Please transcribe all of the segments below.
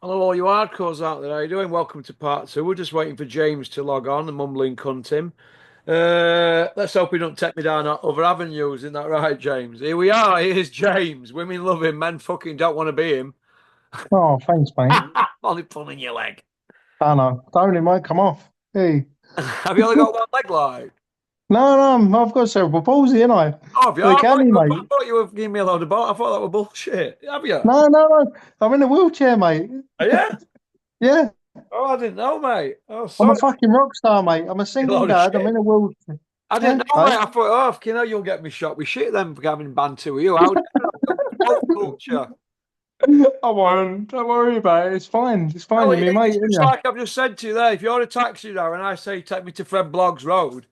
Hello, all you hardcores out there. How you doing? Welcome to part two. We're just waiting for James to log on, the mumbling cunt him. Let's hope he don't take me down other avenues. Isn't that right, James? Here we are. Here's James. Women love him. Men fucking don't want to be him. Oh, thanks, mate. Only pulling your leg. I know. Don't it might come off. Hey. Have you only got one leg, like? No, I've got cerebral palsy, ain't I? Oh, have you? The I thought canny, you were, I mate. thought you were giving me a load of I thought that were bullshit. Have you? No. I'm in a wheelchair, mate. Oh, yeah? Yeah, Oh, I didn't know, mate. Oh, I'm a sorry. fucking rock star, mate. I'm a You singing load of dad. I'm shit. in a wheelchair. I Yeah, didn't know, hey. mate. I thought, oh, you know, you'll get me shot with shit then for having banter with you. How dare you? Woke culture. I won't. Don't worry about it. It's fine. It's fine. No, You're me, mate, it's isn't just you? like I've just said to you there. If you're a taxi driver and I say take me to Fred Blogg's Road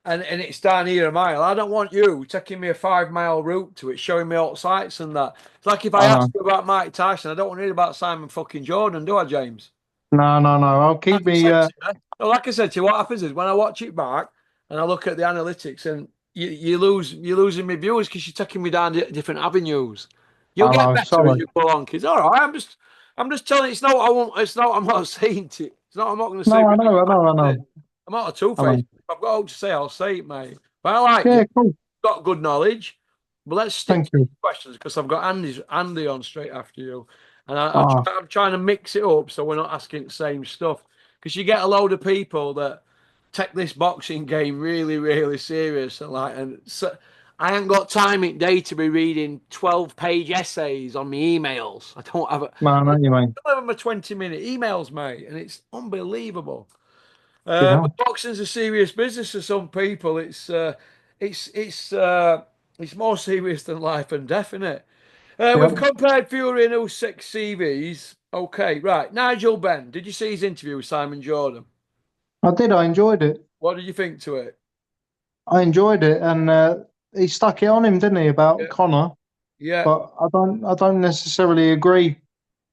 and it's down here a mile, I don't want you taking me a 5 mile route to it, showing me all the sights and that. It's like if I I ask know. you about Mike Tyson, I don't want to hear about Simon fucking Jordan, do I, James? No. I'll Like keep I me. said to you, no, like I said to you, what happens is when I watch it back and I look at the analytics and you're losing me viewers because you're taking me down different avenues. You'll I get know. better as Sorry. you go on, kids. All right, I'm just telling you, it's not what I want. It's not. I'm not saying it. It's not. I'm not going to say No, I behind know. your back. I Is it? know. I'm not a I two-faced. know. If I've got all to say, I'll say it, mate. But I like you. Yeah, cool. Got good knowledge. But let's stick Thank to you. questions because I've got Andy on straight after you, and Ah, I'm trying to mix it up so we're not asking the same stuff. Because you get a load of people that take this boxing game really, really serious and and so I ain't got time in day to be reading 12-page essays on my emails. I don't have a no, I know you, mate. some of them are 20-minute emails, mate, and it's unbelievable. You But know. boxing's a serious business for some people. It's it's it's more serious than life and death, isn't it? We've Yep. compared Fury and '06 CVs. Okay, right. Nigel Benn. Did you see his interview with Simon Jordan? I did. I enjoyed it. What did you think to it? I enjoyed it, and he stuck it on him, didn't he, about Yeah. Conor? Yeah. But I don't necessarily agree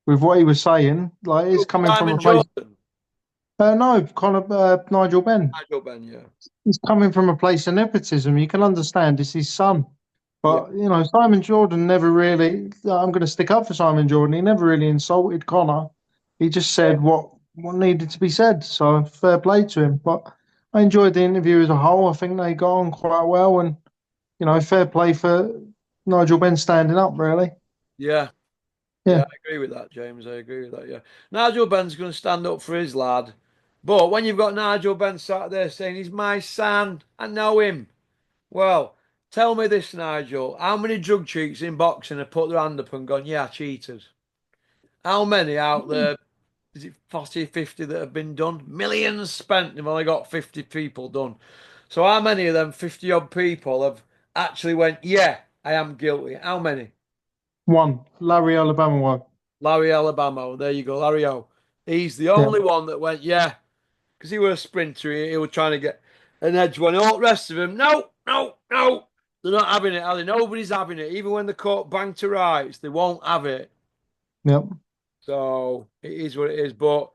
with what he was saying. Like, it's coming from Simon a place. Jordan. No, Conor, Nigel Benn. Nigel Benn, yeah. He's coming from a place of nepotism. You can understand it's his son, Yeah. but Simon Jordan never really. I'm going to stick up for Simon Jordan. He never really insulted Conor. He just said what needed to be said. So fair play to him. But I enjoyed the interview as a whole. I think they got on quite well, and fair play for Nigel Benn standing up, really. Yeah. Yeah, Yeah. I agree with that, James. I agree with that. Yeah. Nigel Benn's going to stand up for his lad. But when you've got Nigel Benn sat there saying, he's my son, I know him. Well, tell me this, Nigel. How many drug cheats in boxing have put their hand up and gone, yeah, I cheated? How many out there, is it 40, 50 that have been done? Millions spent, they've only got 50 people done. So how many of them 50 odd people have actually went, yeah, I am guilty? How many? One, Larry Alabama one. Larry Alabama. There you go, Larry O. He's the Yeah. only one that went, yeah, because he was a sprinter. He was trying to get an edge one. All the rest of them, no. They're not having it, Ali. Nobody's having it. Even when the court bang to rights, they won't have it. Yep. So it is what it is. But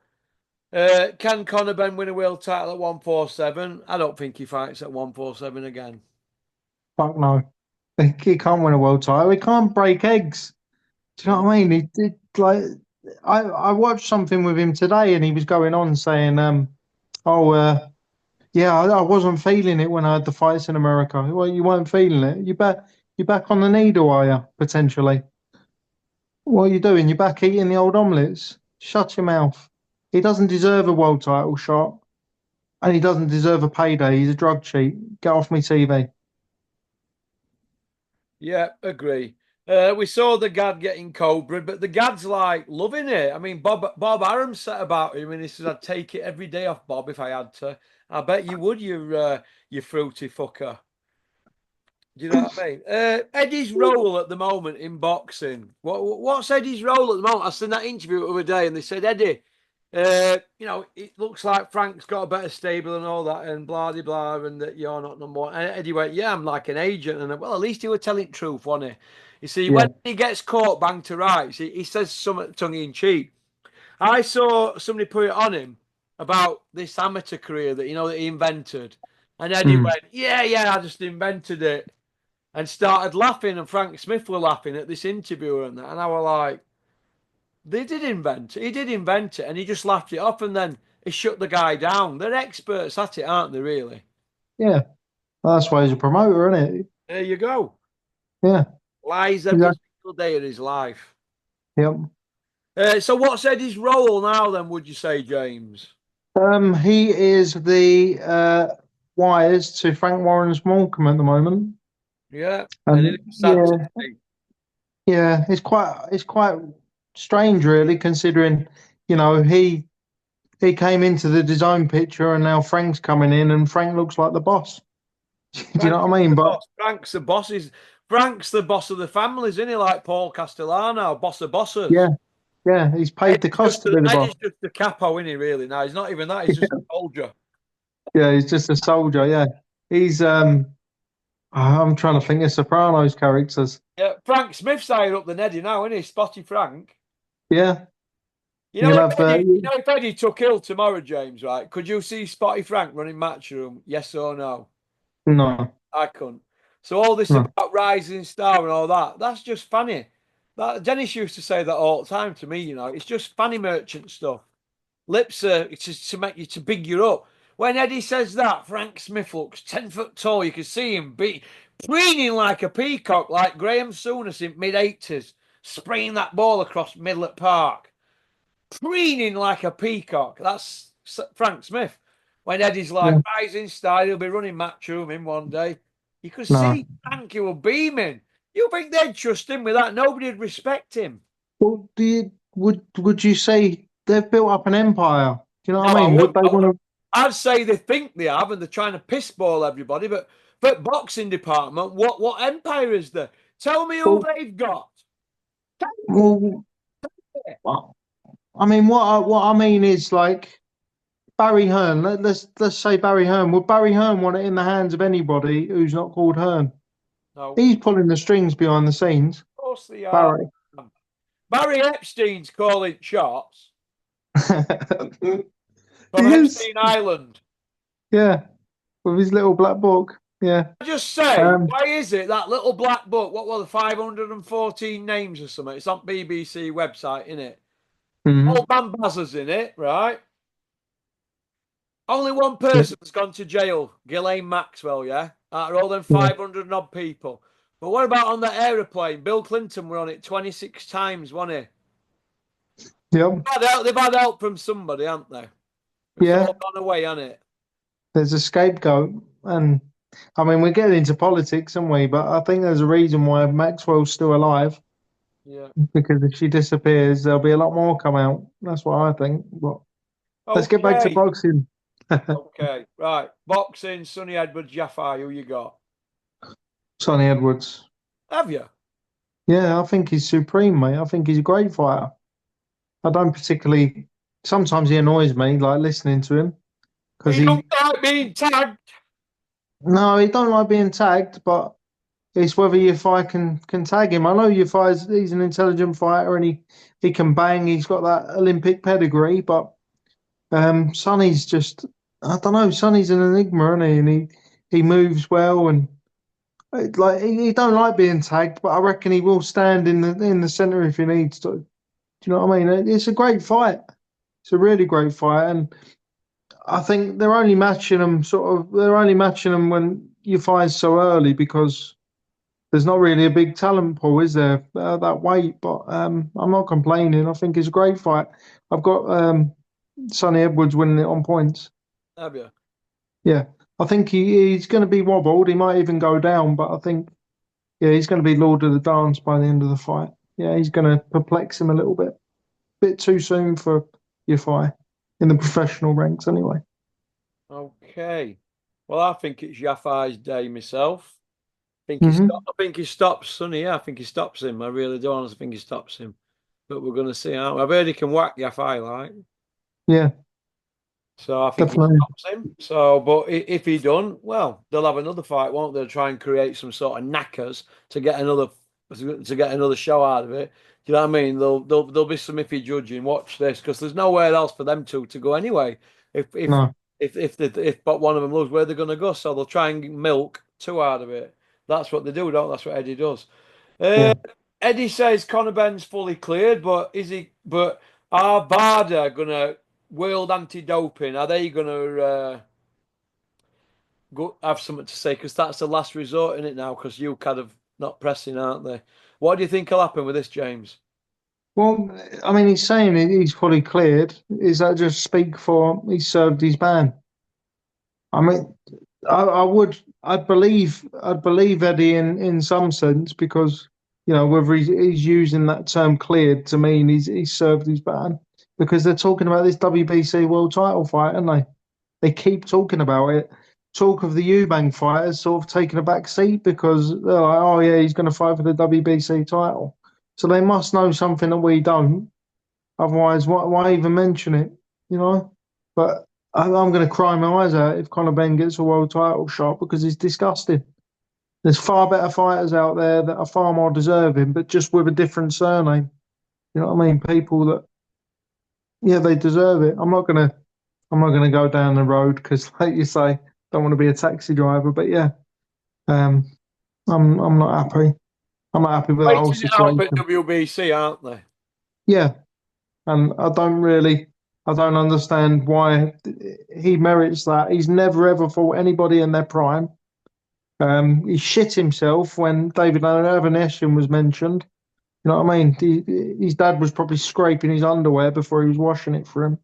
can Conor Ben win a world title at 147? I don't think he fights at 147 again. Fuck no. He can't win a world title. He can't break eggs. Do you know No. what I mean? He did like I watched something with him today, and he was going on saying, oh, yeah, I wasn't feeling it when I had the fights in America. Well, you weren't feeling it. You back on the needle, are you? Potentially. What are you doing? You're back eating the old omelettes. Shut your mouth. He doesn't deserve a world title shot, and he doesn't deserve a payday. He's a drug cheat. Get off me TV. Yeah, agree. We saw the Gad getting Cobra, but the Gad's like loving it. I mean, Bob Arum said about him, and he says, "I'd take it every day off Bob if I had to." I bet you would, you fruity fucker. Do you know what I mean? Eddie's role at the moment in boxing. What's Eddie's role at the moment? I seen that interview the other day, and they said Eddie. It looks like Frank's got a better stable and all that, and blah de blah, and that you're not number one. And Eddie went, "Yeah, I'm like an agent." And well, at least he was telling the truth, wasn't he? You see, when Yeah. he gets caught bang to rights, he says something tongue in cheek. I saw somebody put it on him about this amateur career that he invented, and Eddie Mm. went, "Yeah, I just invented it." And started laughing, and Frank Smith were laughing at this interviewer and that. And I was like, They did invent it. He did invent it, and he just laughed it off, and then he shut the guy down. They're experts at it, aren't they? Really? Yeah, that's why he's a promoter, isn't it? There you go. Yeah, Lies every exactly. single day of his life. Yep. So what's Eddie's role now then, would you say, James? He is the wires to Frank Warren's Morecambe at the moment, Yeah. And and it's sad to yeah, see. yeah, it's quite strange, really, considering he came into the design picture, and now Frank's coming in, and Frank looks like the boss. Do you Frank know is what I mean? the But boss. Frank's the boss of the families, isn't he? Like Paul Castellano, boss of yeah, bosses. yeah, he's paid the cost to be the boss. Eddie's just the capo, isn't he, really? Now he's not even that, he's just a soldier. Yeah, he's just a soldier. Yeah, he's I'm trying to think of Sopranos characters. Yeah, Frank Smith's higher up than Eddie now, isn't he? Spotty Frank. Yeah, You know you'll if have Eddie took ill tomorrow, James, right? Could you see Spotty Frank running Matchroom? Yes or no? no, I couldn't. So all this no. about rising star and all that, that's just funny. That Dennis used to say that all the time to me, it's just funny merchant stuff. Lips are to make you to big you up. When Eddie says that, Frank Smith looks 10 foot tall. You can see him be preening like a peacock, like Graham Souness in mid 80s, spraying that ball across middle at park. Preening like a peacock. That's Frank Smith. When Eddie's like Yeah, rising star, he'll be running Matchroom in one day. You could no. see Frank, he was beaming. You think they'd trust him with that? Nobody'd respect him. Well, would you say they've built up an empire? Do you know No, what I I mean? Would wouldn't. they want to? I'd say they think they have, and they're trying to piss ball everybody. But boxing department, what empire is there? Tell me who Well, they've got. well, I mean, what I mean is like Barry Hearn. Let's say Barry Hearn. Would Barry Hearn want it in the hands of anybody who's not called Hearn? No, He's pulling the strings behind the scenes. of course they are. Barry. Barry Epstein's calling shots He from is. Epstein Island. Yeah, with his little black book. Yeah. I just say, Um. why is it that little black book? What were the 514 names or something? It's on BBC website, isn't it? Mhm. Old man Bazza's in it, right? Only one Yeah. person has gone to jail, Ghislaine Maxwell, yeah? Out of all them Yeah. 500 odd people. But what about on that aeroplane? Bill Clinton were on it 26 times, wasn't he? Yep. They've had help from somebody, haven't they? It's all Yeah. gone away, hasn't it? There's a scapegoat, and I mean we're getting into politics, aren't we? But I think there's a reason why Maxwell's still alive, Yeah. because if she disappears, there'll be a lot more come out. That's what I think. But let's get back to Okay. boxing. Okay. Right. Boxing, Sonny Edwards, Yafai, who you got? Sonny Edwards. Have you? Yeah, I think he's supreme, mate. I think he's a great fighter. I don't particularly. Sometimes he annoys me, like listening to him, because He don't he. like being tagged. No, he don't like being tagged, but it's whether Yafai can tag him. I know Yafai's he's an intelligent fighter, and he can bang. He's got that Olympic pedigree, but Sonny's just I don't know. Sonny's an enigma, isn't he? And he moves well, and like he don't like being tagged, but I reckon he will stand in the center if he needs to. Do you know what I mean? It's a great fight. It's a really great fight, and I think they're only matching them they're only matching them when you fight so early because there's not really a big talent pool, is there? That weight, but I'm not complaining. I think it's a great fight. I've got Sonny Edwards winning it on points. Have you? Yeah, I think he's going to be wobbled. He might even go down, but I think yeah, he's going to be Lord of the Dance by the end of the fight. Yeah, he's going to perplex him a little bit. Bit too soon for Yafai in the professional ranks, anyway. Okay. Well, I think it's Yafai's day myself. Hmm. I think he stops Sonny. Yeah, I think he stops him. I really do honestly think he stops him. But we're going to see. Aren't we? I've heard he can whack Yafai, like. Yeah, So I think he definitely. stops him. So, but if he don't, well, they'll have another fight, won't they? Try and create some sort of knackers to get another show out of it. Do you know what I mean? There'll be some iffy judging. Watch this because there's nowhere else for them to go anyway. If if No, if but one of them lose, where they're going to go? So they'll try and milk two out of it. That's what they do, don't? That's what Eddie does. Uh, yeah. Eddie says Conor Benn's fully cleared, but is he? But are VADA gonna World Anti-Doping? Are they gonna go have something to say? Because that's the last resort in it now. Because you kind of not pressing, aren't they? What do you think will happen with this, James? Well, I mean, he's saying he's fully cleared. Is that just speak for he served his ban? I mean, I'd believe Eddie in some sense because whether he's using that term cleared to mean he's served his ban because they're talking about this WBC world title fight, aren't they? They keep talking about it. Talk of the Eubank fight has sort of taken a back seat because they're like, oh yeah, he's going to fight for the WBC title. So they must know something that we don't. Otherwise, why even mention it? You know. But I'm going to cry my eyes out if Conor Benn gets a world title shot because it's disgusting. There's far better fighters out there that are far more deserving, but just with a different surname. You know what I mean? People that, yeah, they deserve it. I'm not gonna go down the road because, like you say, don't want to be a taxi driver. But yeah, um, I'm not happy. I'm not happy with the whole Waiting it out for situation. WBC, aren't they? Yeah, and I don't understand why he merits that. He's never ever fought anybody in their prime. He shit himself when David Avanesian was mentioned. You know what I mean? His dad was probably scraping his underwear before he was washing it for him.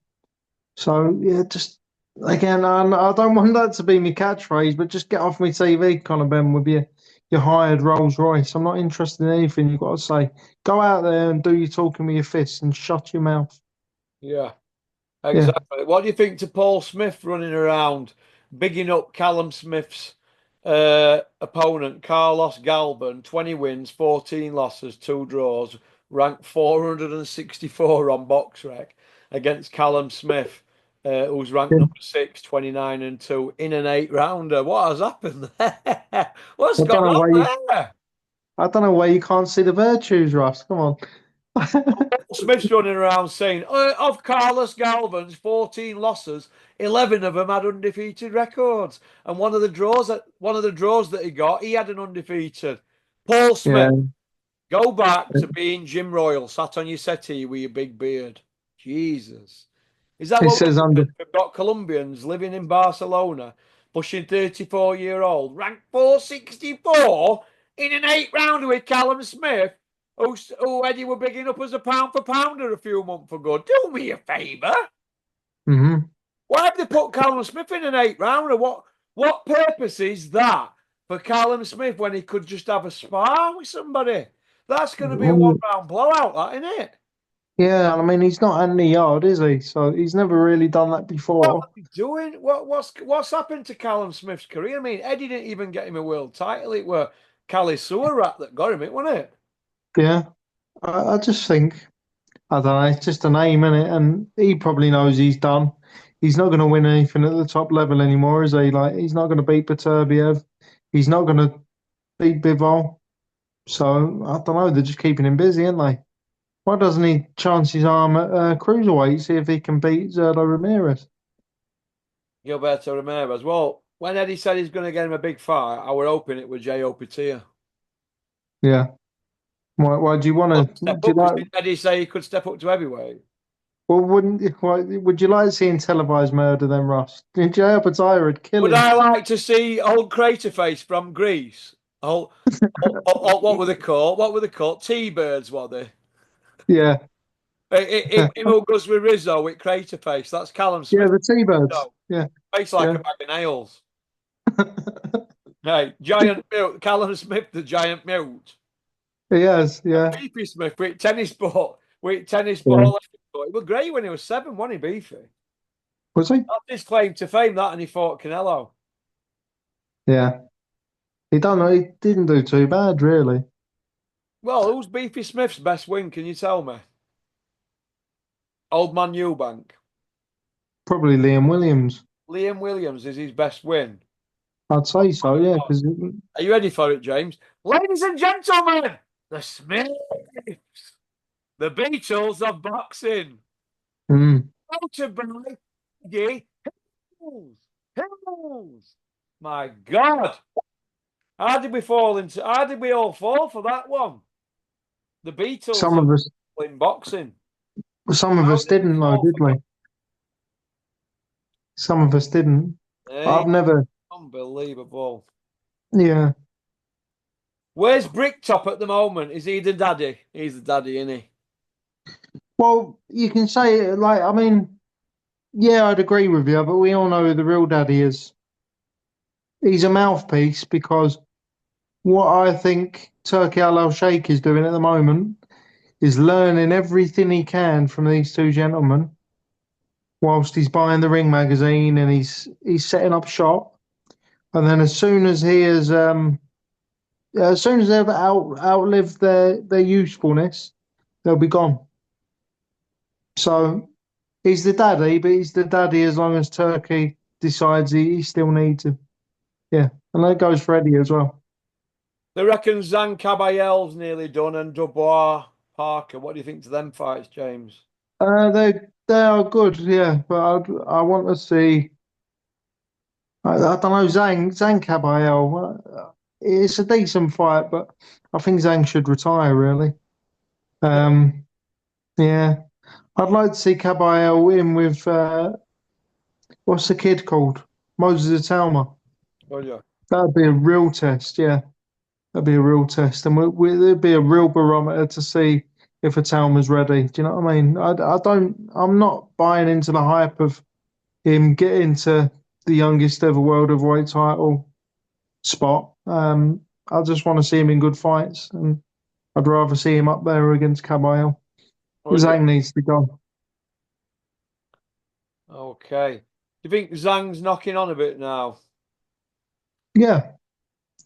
So yeah, just again, I don't want that to be my catchphrase, but just get off my TV, Conor Benn, with your hired Rolls Royce. I'm not interested in anything you've got to say. Go out there and do your talking with your fists and shut your mouth. Yeah. Yeah. Exactly. What do you think to Paul Smith running around, bigging up Callum Smith's opponent, Carlos Galban, 20 wins, 14 losses, two draws, ranked 464 on BoxRec against Callum Smith, who's ranked number six, 29 and 2 in an eight rounder. What has happened there? What's I don't gone know why on there? I don't know why you can't see the virtues, Ross. Come on. Smith's running around saying, of Carlos Galvan's 14 losses, 11 of them had undefeated records. And one of the draws that he got, he had an undefeated. Paul Yeah. Smith, go back to being Jim Royal, sat on your settee with your big beard. Jesus. Is that It what says under. we've got Colombians living in Barcelona, pushing 34-year-old, ranked 464 in an eight rounder with Callum Smith, who Eddie were bigging up as a pound for pounder a few months ago. Do me a favour. Hmm. Why have they put Callum Smith in an eight rounder? What purpose is that for Callum Smith when he could just have a spar with somebody? That's going to be a one round blowout, that, isn't it? Yeah, I mean he's not Andy Yard, is he? So he's never really done that What before. are they doing? What's happened to Callum Smith's career? I mean, Eddie didn't even get him a world title. It were Cali Surat that got him it, wasn't it? Yeah. I just think I don't know. It's just a name, innit? And he probably knows he's done. He's not going to win anything at the top level anymore, is he? Like he's not going to beat Beterbiev. He's not going to beat Bivol. So I don't know. They're just keeping him busy, aren't they? Why doesn't he chance his arm at cruiserweight, see if he can beat Zerdo Ramirez? Gilberto Ramirez. Well, when Eddie said he's going to get him a big fight, I were hoping it was J.O. Patia. Yeah. Why do you want But to? step Do you up, because like? didn't Eddie say he could step up to heavyweight? Well, would you like seeing televised murder then, Ross? Jay Apataya would kill Would him. I like to see old Craterface from Greece? What were they called? What were they called? T-birds, were they? Yeah. Him who goes with Rizzo with Craterface. That's Callum Yeah, Smith. the T-Birds. No, Yeah, face like yeah. a bag of nails. Hey, giant mute. Callum Smith, the giant mute. He has, yeah. Beefy Smith with tennis ball. With tennis Yeah. ball. It was great when he was seven, wasn't he, Beefy? Was he? That's his claim to fame, that, and he fought Canelo. Yeah. He didn't do too bad, really. Well, who's Beefy Smith's best win? Can you tell me? Old man Eubank. Probably Liam Williams. Liam Williams is his best win. I'd say so, yeah, because Are you ready for it, James? Ladies and gentlemen, the Smiths, the Beatles of boxing. mm, Sponsored by Eddie Hills. Hills. My God. How did we all fall for that one? The Beatles Some are of us, in boxing. some of How us did we didn't know, fall did for we? Some of us didn't. Hey, I've never, unbelievable. yeah. Where's Bricktop at the moment? Is he the daddy? He's the daddy, isn't he? Well, you can say it like, I mean, yeah, I'd agree with you, but we all know who the real daddy is. He's a mouthpiece because what I think Turkey Al Sheikh is doing at the moment is learning everything he can from these two gentlemen whilst he's buying the Ring magazine and he's setting up shop. And then as soon as they've outlived their usefulness, they'll be gone. So he's the daddy, but he's the daddy as long as Turkey decides he still needs him. Yeah, and that goes for Eddie as well. They reckon Zhang Kabayel's nearly done and Dubois Parker. What do you think to them fights, James? They are good, yeah, but I want to see. I don't know Zhang Caballero. It's a decent fight, but I think Zhang should retire. Really. Yeah, Um, yeah, I'd like to see Caballero in with what's the kid called? Moses Atalma. well, yeah. That'd be a real test. Yeah, that'd be a real test, and it'd be a real barometer to see if Atalma's ready. Do you know what I mean? I don't. I'm not buying into the hype of him getting to the youngest ever world heavyweight title spot. I just want to see him in good fights, and I'd rather see him up there against Caballero. Well, yeah. Zhang needs to go. Okay. Do you think Zhang's knocking on a bit now? Yeah,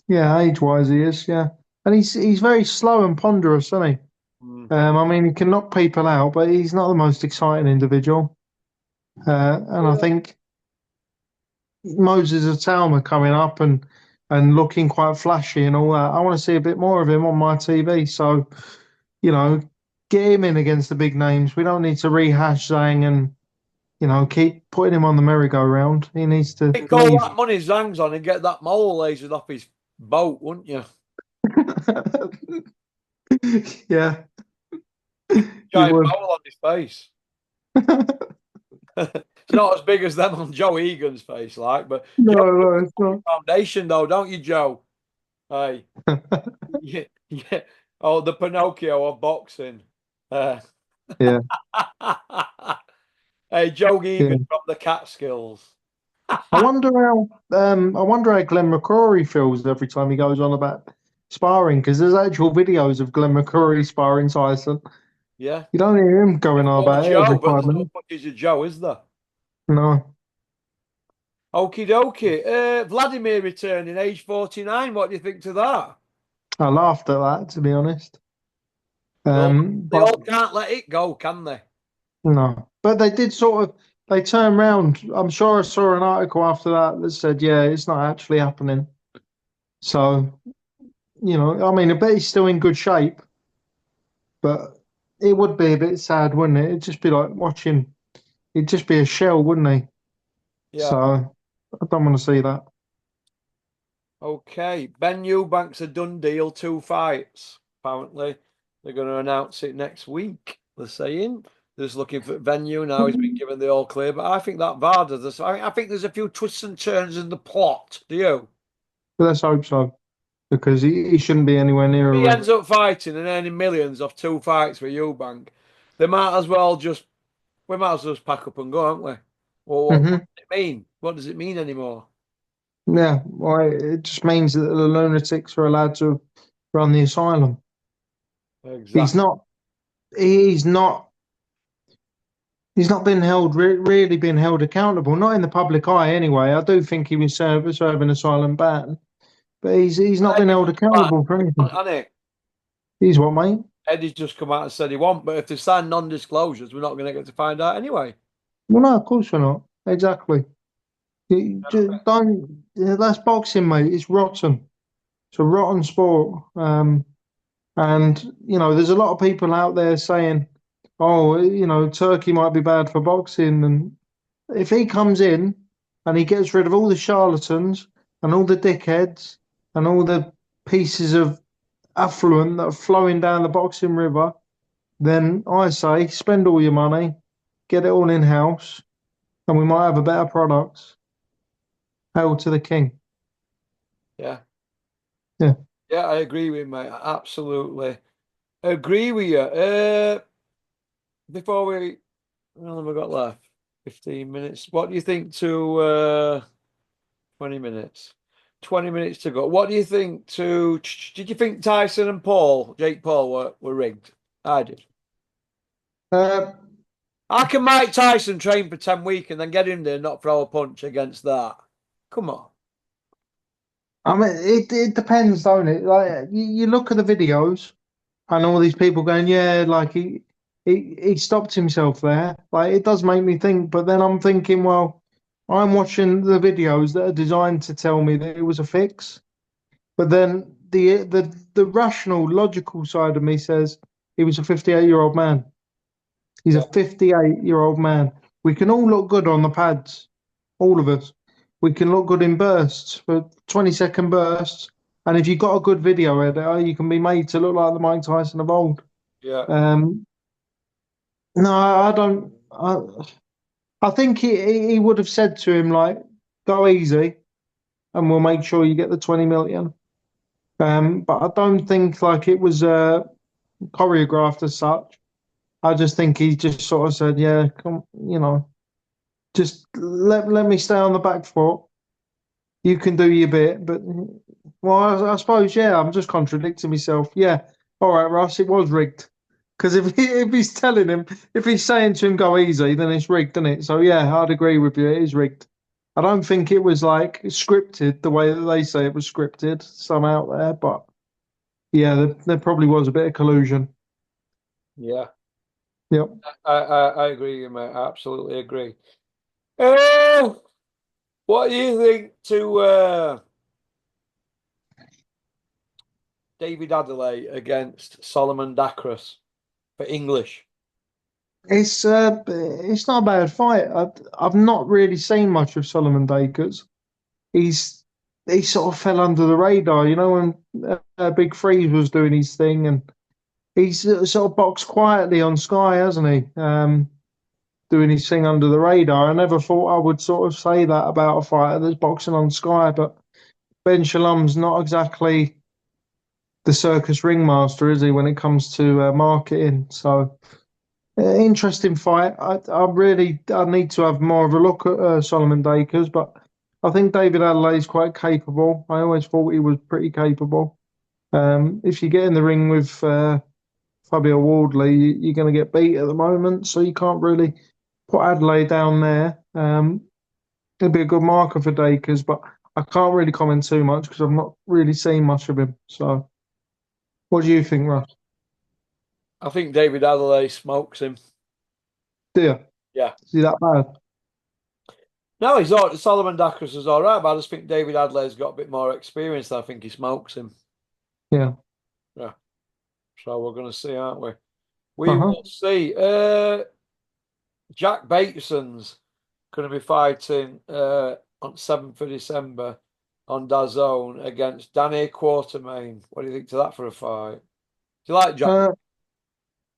yeah, age-wise he is. Yeah, and he's very slow and ponderous, isn't he? Hmm. I mean, he can knock people out, but he's not the most exciting individual. And I Yeah. think Moses Atalma coming up and looking quite flashy and all that. I want to see a bit more of him on my TV. So, you know, get him in against the big names. We don't need to rehash Zhang and keep putting him on the merry-go-round. He needs to Take all leave. that money Zhang's on and get that mole lasered off his boat, wouldn't you? Yeah, he Giant would. mole on his face. It's not as big as them on Joe Egan's face, like, but No, Joe, you no, have it's a not. foundation though, don't you, Joe? Hey, yeah, yeah. Oh, the Pinocchio of boxing. Uh, Yeah, hey, Joe yeah. Egan from the Catskills. I wonder how Glenn McCrory feels every time he goes on about sparring because there's actual videos of Glenn McCrory sparring Tyson. Yeah. You don't hear him going There's on more about it Joe, every but 5 there's no minutes. footage of Joe, is there? No, Okie dokie. Vladimir returning, age 49. What do you think to that? I laughed at that to be honest. No, they But all can't let it go, can they? no, but they did sort of. They turned round. I'm sure I saw an article after that that said, "Yeah, it's not actually happening." So I mean, I bet he's still in good shape, but it would be a bit sad, wouldn't it? It'd just be like watching. He'd just be a shell, wouldn't he? Yeah. So I don't want to see that. Okay. Ben Eubank's a done deal, 2 fights. Apparently, they're going to announce it next week. They're saying they're just looking for venue now. He's been given the all clear, but I think that VAR does this. I think there's a few twists and turns in the plot. Do you? But let's hope so, because he shouldn't be anywhere near a If he ring. ends up fighting and earning millions off 2 fights for Eubank, they might as well just we might as well just pack up and go, aren't we? Well, what Hmm. does it mean? What does it mean anymore? Yeah, well, it just means that the lunatics are allowed to run the asylum. He's Exactly. not. He's not. He's not been really been held accountable. Not in the public eye, anyway. I do think he was serving a silent ban, but he's not been Eddie's held just come out accountable for and said he anything. won't, hasn't He's what, mate? he? Eddie's just come out and said he won't. But if they sign non-disclosures, we're not going to get to find out anyway. Well, no, of course we're not. Exactly. Don't. Yeah, that's boxing, mate. It's rotten. It's a rotten sport. And there's a lot of people out there saying, "Oh, Turkey might be bad for boxing." And if he comes in and he gets rid of all the charlatans and all the dickheads and all the pieces of affluent that are flowing down the boxing river, then I say spend all your money, get it all in house, and we might have a better product. Hail to the king. Yeah. Yeah. Yeah, I agree with you, mate. I absolutely agree with you. Before we, how long have we got left? 15 minutes. What do you think to 20 minutes? 20 minutes to go. What do you think to, did you think Tyson and Paul, Jake Paul, were rigged? I did. Uh, How can Mike Tyson train for 10 weeks and then get in there and not throw a punch against that? Come on. I mean, it depends, don't it? Like you look at the videos and all these people going, yeah, like he stopped himself there. Like it does make me think, but then I'm thinking, well, I'm watching the videos that are designed to tell me that it was a fix. But then the rational, logical side of me says he was a 58-year-old man. He's a Yeah, 58-year-old man. We can all look good on the pads, all of us. We can look good in bursts for 20-second bursts. And if you've got a good video editor, you can be made to look like the Mike Tyson of old. yeah, Um, no, I don't. I think he would have said to him like, "Go easy, and we'll make sure you get the 20 million." But I don't think like it was choreographed as such. I just think he just sort of said, "Yeah, come, just let me stay on the back foot. You can do your bit." But well, I suppose yeah, I'm just contradicting myself. Yeah, all right, Russ, it was rigged. Because if he's telling him, if he's saying to him go easy, then it's rigged, isn't it? So yeah, I'd agree with you. It is rigged. I don't think it was like scripted the way that they say it was scripted. Some out there, but yeah, there probably was a bit of collusion. yeah. Yep. I agree with you, mate. I absolutely agree. Oh, what do you think to David Adelaide against Solomon Dakras for English? It's not a bad fight. I've not really seen much of Solomon Dakers. He's he sort of fell under the radar, when Big Freeze was doing his thing, and he's sort of boxed quietly on Sky, hasn't he? Doing his thing under the radar. I never thought I would sort of say that about a fighter that's boxing on Sky, but Ben Shalom's not exactly the circus ringmaster, is he, when it comes to marketing? So interesting fight. I need to have more of a look at Solomon Dakers, but I think David Adelaide's quite capable. I always thought he was pretty capable. If you get in the ring with Fabio Wardley, you're going to get beat at the moment, so you can't really put Adelaide down there. It'd be a good marker for Dakers, but I can't really comment too much because I've not really seen much of him. So, what do you think, Russ? I think David Adelaide smokes him. Do you? Yeah. Is he that bad? No, he's all Solomon Dakras is all right, but I just think David Adelaide's got a bit more experience. I think he smokes him. Yeah. Yeah. So we're gonna see, aren't we? We Uh-huh. will see. Jack Bateson's going to be fighting on 7th of December on DAZN against Danny Quartermain. What do you think to that for a fight? Do you like Jack? Uh,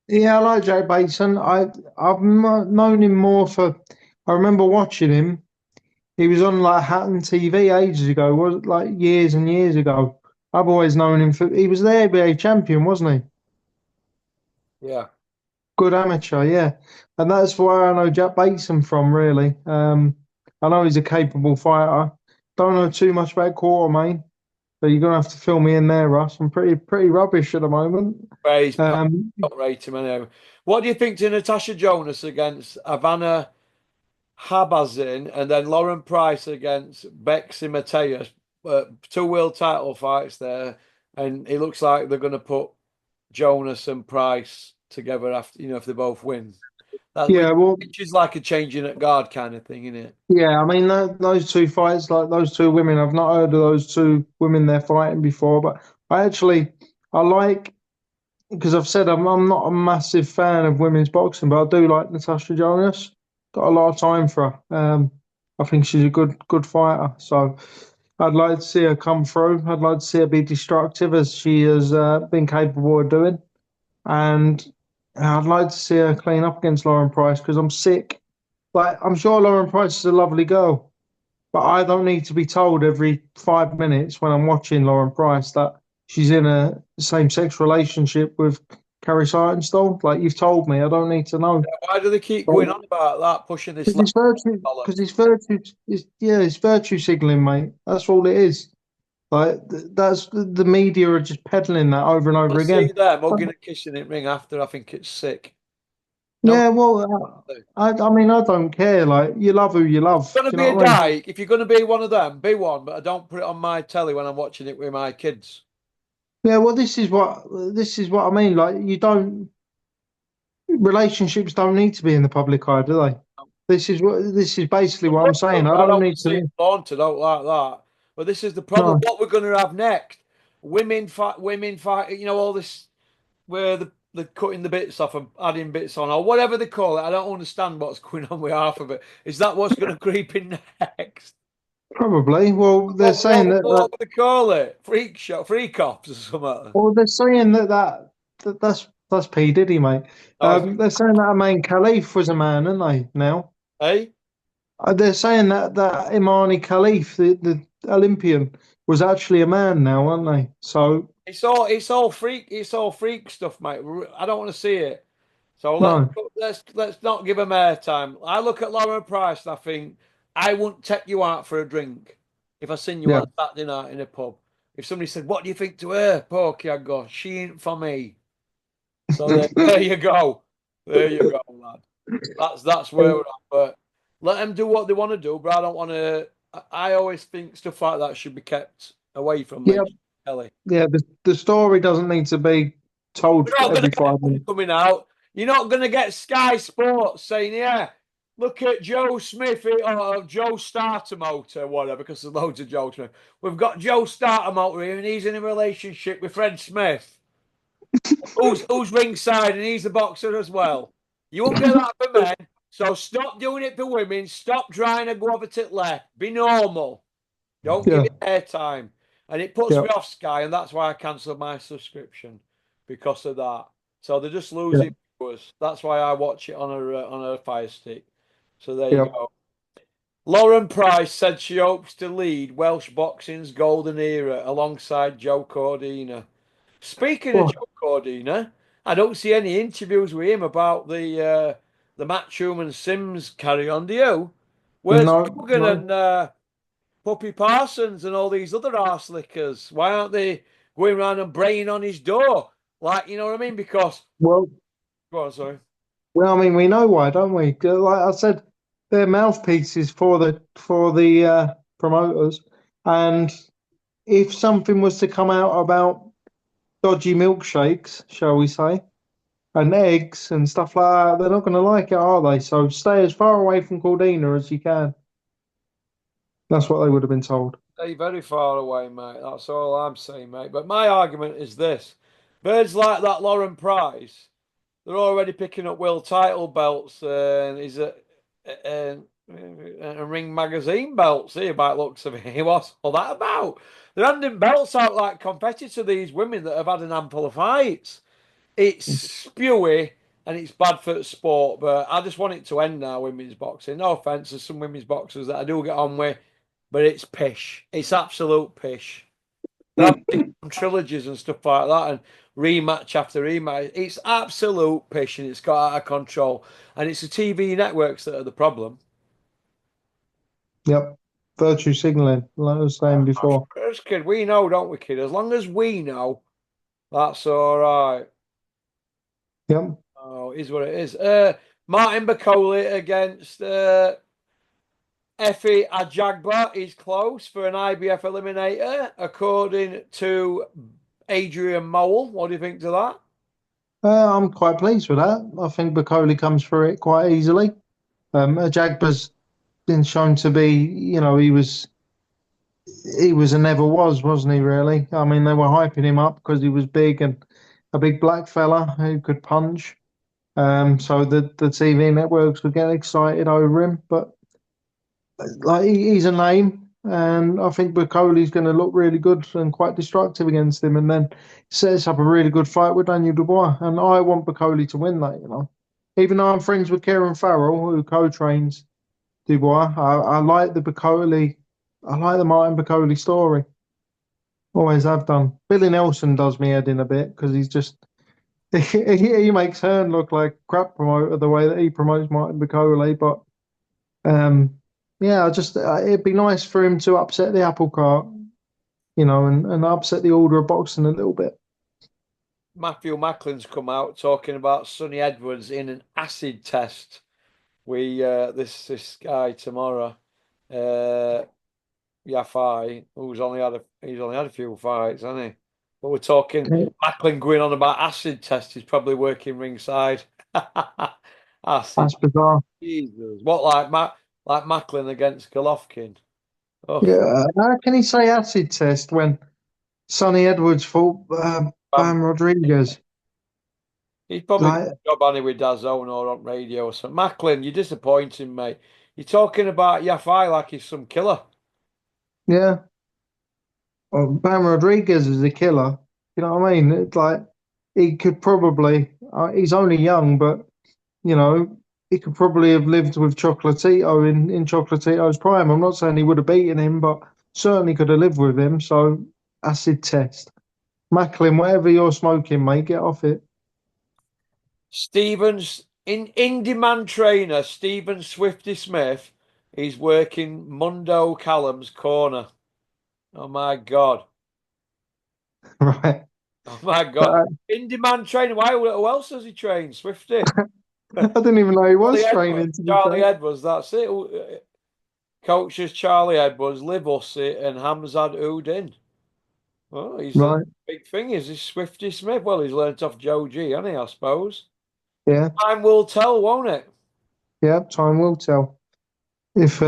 yeah, I like Jay Bateson. I've known him more for. I remember watching him. He was on like Hatton TV ages ago, was like years and years ago. I've always known him for. He was the ABA champion, wasn't he? Yeah. Good amateur, yeah. And that's where I know Jack Bateson from, really. I know he's a capable fighter. Don't know too much about Quartermain, so you're gonna have to fill me in there, Russ. I'm pretty rubbish at the moment. But he's Um, not rate him anyway. What do you think to Natasha Jonas against Ivana Habazin and then Lauren Price against Bexy Mateus? Two world title fights there, and it looks like they're going to put Jonas and Price together after, if they both win. That yeah, well, which is like a changing at guard kind of thing, isn't it? yeah. I mean, those two fights, like those two women, I've not heard of those two women they're fighting before, but I like because I've said I'm not a massive fan of women's boxing, but I do like Natasha Jonas. Got a lot of time for her. I think she's a good fighter. So I'd like to see her come through. I'd like to see her be destructive as she has been capable of doing. And I'd like to see her clean up against Lauren Price because I'm sick. Like, I'm sure Lauren Price is a lovely girl, but I don't need to be told every 5 minutes when I'm watching Lauren Price that she's in a same-sex relationship with Carrie Seitenstahl. Like, you've told me, I don't need to know. Why do they keep going on about that, pushing this Because bollocks? it's virtue signaling, mate. That's all it is. Like that's the media are just peddling that over and I over see again. them But, hugging and kissing it ring after. I think it's sick. No, yeah, well, I mean, I don't care. Like, you love who you love. gonna Do you be know a what I mean? dyke. If you're gonna be one of them, be one. But I don't put it on my telly when I'm watching it with my kids. Yeah, well, this is what I mean. Like, you don't relationships don't need to be in the public eye, do they? This is basically what I'm saying. I I don't don't want need to to see it know. flaunted out like that. But this is the problem. No, What we're going to have next? Women fight. You know all this where the cutting the bits off and adding bits on or whatever they call it. I don't understand what's going on with half of it. Is that what's going to creep in next? probably. Well, they're saying What would they call it? Freak show, freak offs or something. they're saying that's P Diddy, mate. Oh, is it? They're saying that Amin Khalif was a man, aren't they? Now. Hey, They're saying that Imani Khalif, the Olympian, was actually a man now, aren't they? So it's all freak stuff, mate. I don't want to see it. So no, let's not give them airtime. I look at Lauren Price and I think I wouldn't take you out for a drink if I seen you yeah, on a Saturday night in a pub. If somebody said, "What do you think to her, Porky?" I'd go, "She ain't for me." So there you go, there you go, lad. That's where we're at. But let them do what they want to do. But I don't want to. I always think stuff like that should be kept away from me, yeah, Ellie. yeah. The story doesn't need to be told You're not going to every get five them minutes. coming out. You're not going to get Sky Sports saying, yeah, look at Joe Smith or Joe Startermotor, whatever, because there's loads of Joe Smith. We've got Joe Startermotor here and he's in a relationship with Fred Smith, who's ringside and he's a boxer as well. You won't get that for men. So stop doing it for women. Stop trying to go over to the left. Be normal. Don't give Yeah, it airtime. And it puts yeah, me off Sky, and that's why I cancelled my subscription because of that. So they're just yeah, losing viewers. That's why I watch it on a Fire Stick. So there you yeah. go. Lauren Price said she hopes to lead Welsh boxing's golden era alongside Joe Cordina. Speaking of Well, Joe Cordina, I don't see any interviews with him about the Matchroom and Sims carry on. Do you? Where's no, Duggan no. and Puppy Parsons and all these other arse lickers? Why aren't they going around and braying on his door? Like, you know what I mean? Because, Well, go on, sorry. well. I mean, we know why, don't we? Like I said, they're mouthpieces for the promoters, and if something was to come out about dodgy milkshakes, shall we say, and eggs and stuff like that, they're not going to like it, are they? So stay as far away from Cordina as you can. That's what they would have been told. Stay very far away, mate. That's all I'm saying, mate. But my argument is this. Birds like that Lauren Price, they're already picking up world title belts and and Ring magazine belts here by the looks of it. What's all that about? They're handing belts out like confetti to these women that have had an handful of fights. It's spewy and it's bad for the sport, but I just want it to end now, women's boxing. No offense, there's some women's boxers that I do get on with, but it's pish. It's absolute pish. They're having trilogies and stuff like that and rematch after rematch. It's absolute pish and it's got out of control. And it's the TV networks that are the problem. Yep. Virtue signaling, like I was saying before. As kid, we know, don't we, kid? As long as we know, that's all right. Yep. Oh, is what it is. Martin Bacoli against Effie Ajagba is close for an IBF eliminator, according to Adrian Mole. What do you think to that? I'm quite pleased with that. I think Bacoli comes through it quite easily. Jagba's been shown to be, he was and never was, wasn't he? Really? I mean, they were hyping him up because he was big and a big black fella who could punch. So the TV networks were getting excited over him, but like he's a name. and I think Bacoli's going to look really good and quite destructive against him, and then sets up a really good fight with Daniel Dubois. And I want Bacoli to win that, you know. Even though I'm friends with Kieran Farrell, who co-trains Dubois, I like the Bacoli, I like the Martin Bacoli story. Always have done. Billy Nelson does me head in a bit because he's just he makes Hearn look like a crap promoter the way that he promotes Martin Bacoli. But um, yeah, I just it'd be nice for him to upset the apple cart, you know, and upset the order of boxing a little bit. Matthew Macklin's come out talking about Sonny Edwards in an acid test. We this guy tomorrow, uh, Yafai, he's only had a few fights, hasn't he? But we're talking Macklin going on about acid test. He's probably working ringside. Acid, That's bizarre. Jesus! What like Macklin against Golovkin? Oh, Yeah, how can he say acid test when Sonny Edwards fought um, Bam Rodriguez? he's probably got Like, a job on it with DAZN or on radio or something. Macklin, you're disappointing, mate. You're talking about Yafai like he's some killer. yeah, well, Bam Rodriguez is a killer. You know what I mean? It's like he could probably. He's only young, but you know he could probably have lived with Chocolatito in Chocolatito's prime. I'm not saying he would have beaten him, but certainly could have lived with him. So acid test, Macklin, whatever you're smoking, mate, get off it. Stevens in demand trainer Stephen Swifty Smith. He's working Mundo Callum's corner. Oh my god! Right. Oh my god! But In demand trainer. Why? Who else does he train? Swifty. I didn't even know he Charlie was Edwards. training. To be Charlie fair, Edwards. That's it. Coaches Charlie Edwards, Liv Hussey, and Hamzad Udin. Oh, he's a right? big thing. Is this Swifty Smith? Well, he's learnt off Joe G, hasn't he? I suppose. Yeah, Time will tell, won't it? yeah. Time will tell. If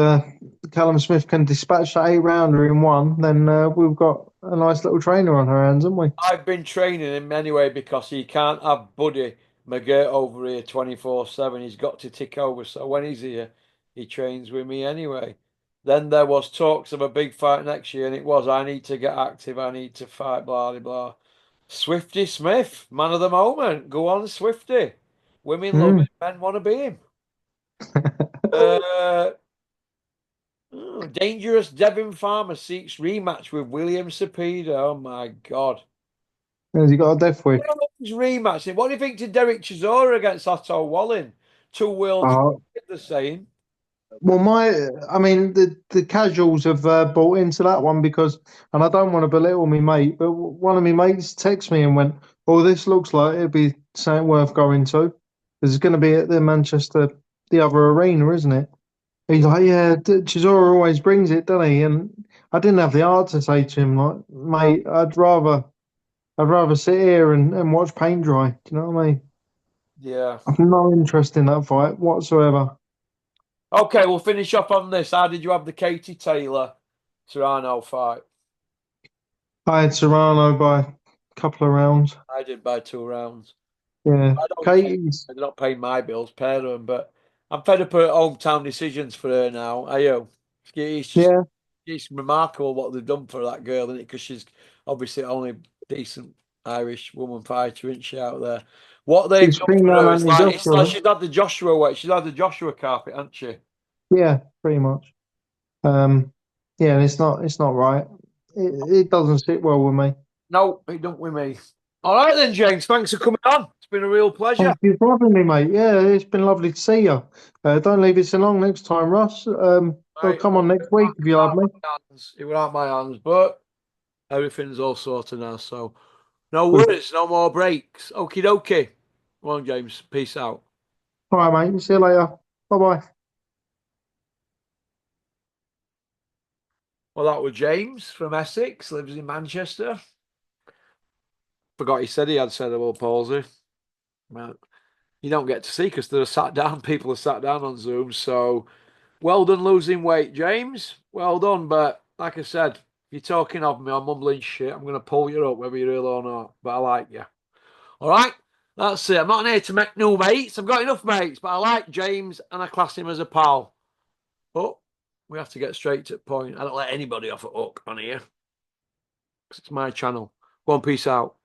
Callum Smith can dispatch that 8 rounder in one, then we've got a nice little trainer on our hands, haven't we? I've been training him anyway because he can't have Buddy McGirt over here 24/7. He's got to tick over. So when he's here, he trains with me anyway. Then there was talks of a big fight next year, and it was I need to get active, I need to fight, blah blah blah. Swifty Smith, man of the moment. Go on, Swifty. Women love Mm. him, men want to be him. Uh, Dangerous Devin Farmer seeks rematch with William Cepeda. Oh my God. Has he got a death wish? Rematch. What do you think to Derek Chisora against Otto Wallin? Two worlds, Oh, the same. well, I mean, the casuals have bought into that one because, and I don't want to belittle me mate, but one of my mates texted me and went, "Oh, this looks like it'd be something worth going to. It's going to be at the Manchester, the other arena, isn't it?" He's like, "Yeah, Chisora always brings it, doesn't he?" And I didn't have the art to say to him, like, "Mate, I'd rather sit here and watch paint dry." Do you know what I mean? Yeah. I've no interest in that fight whatsoever. Okay, we'll finish up on this. How did you have the Katie Taylor Serrano fight? I had Serrano by a couple of rounds. I did by 2 rounds. Yeah, I don't care. Katie's. They're not paying my bills, pay them, but I'm fed up of hometown decisions for her now. Are you? It's just Yeah, it's remarkable what they've done for that girl, isn't it? Because she's obviously only decent Irish woman fighter, isn't she, out there? What they've she's done for female her is Anthony like it's like Joshua. she's had the Joshua way. She's had the Joshua carpet, hasn't she? Yeah, pretty much. Um, yeah, and it's not right. It doesn't sit well with me. No, it don't with me. All right then, James. Thanks for coming on. It's been a real pleasure. Thank you for having me, mate. Yeah, it's been lovely to see you. Don't leave it so long next time, Ross. Well, Right. come on next week if you love me. It were out my hands, but everything's all sorted now. So no Good. worries, no more breaks. Okie dokie. Come on, James. Peace out. All right, mate. See you later. Bye bye. Well, that was James from Essex, lives in Manchester. Forgot he said he had cerebral palsy. Well, you don't get to see because they're sat down. People are sat down on Zoom. So well done losing weight, James. Well done. But like I said, if you're talking of me or mumbling shit, I'm going to pull you up whether you really or not. But I like you. All right. That's it. I'm not here to make new mates. I've got enough mates, but I like James and I class him as a pal. Oh, We have to get straight to the point. I don't let anybody off a hook on here. It's my channel. Go on, peace out.